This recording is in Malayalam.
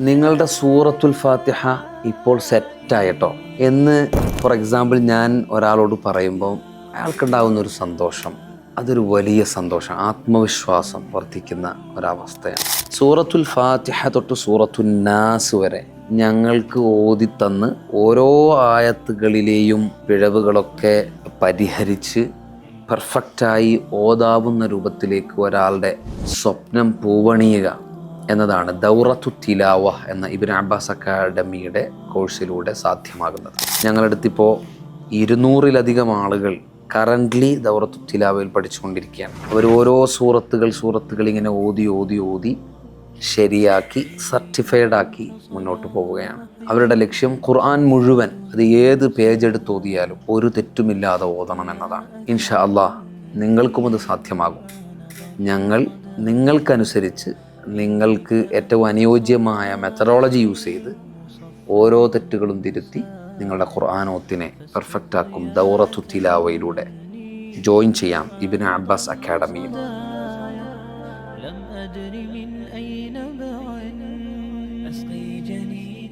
നിങ്ങളുടെ സൂറത്തുൽ ഫാത്തിഹ ഇപ്പോൾ സെറ്റായിട്ടോ എന്ന് ഫോർ എക്സാമ്പിൾ ഞാൻ ഒരാളോട് പറയുമ്പോൾ അയാൾക്കുണ്ടാകുന്ന ഒരു സന്തോഷം, അതൊരു വലിയ സന്തോഷം, ആത്മവിശ്വാസം വർദ്ധിക്കുന്ന ഒരവസ്ഥയാണ്. സൂറത്തുൽ ഫാത്തിഹ തൊട്ട് സൂറത്തുൽ നാസ് വരെ ഞങ്ങൾക്ക് ഓതിത്തന്ന് ഓരോ ആയത്തുകളിലെയും പിഴവുകളൊക്കെ പരിഹരിച്ച് പെർഫെക്റ്റായി ഓതാവുന്ന രൂപത്തിലേക്ക് ഒരാളുടെ സ്വപ്നം പൂവണിയുക എന്നതാണ് ദൗറത്തു തിലാവ എന്ന ഇബ്നു അബ്ബാസ് അക്കാഡമിയുടെ കോഴ്സിലൂടെ സാധ്യമാകുന്നത്. ഞങ്ങളടുത്തിപ്പോൾ 200-ലധികം ആളുകൾ കറൻ്റ്ലി ദൗറത്തു തിലാവയിൽ പഠിച്ചുകൊണ്ടിരിക്കുകയാണ്. അവർ ഓരോ സൂറത്തുകൾ ഇങ്ങനെ ഓതി ശരിയാക്കി സർട്ടിഫൈഡാക്കി മുന്നോട്ട് പോവുകയാണ്. അവരുടെ ലക്ഷ്യം ഖുർആൻ മുഴുവൻ, അത് ഏത് പേജ് എടുത്ത് ഓതിയാലും ഒരു തെറ്റുമില്ലാതെ ഓതണം എന്നതാണ്. ഇൻഷാ അല്ലാഹ് നിങ്ങൾക്കും അത് സാധ്യമാകും. ഞങ്ങൾ നിങ്ങൾക്കനുസരിച്ച് നിങ്ങൾക്ക് ഏറ്റവും അനുയോജ്യമായ മെത്തഡോളജി യൂസ് ചെയ്ത് ഓരോ തെറ്റുകളും തിരുത്തി നിങ്ങളുടെ ഖുർആനോത്തിനെ പെർഫെക്റ്റ് ആക്കും. ദൗറത്തു തിലാവയിലൂടെ ജോയിൻ ചെയ്യാം ഇബ്നു അബ്ബാസ് അക്കാഡമിയിൽ. لم أدر من أين بعد أسقي جنين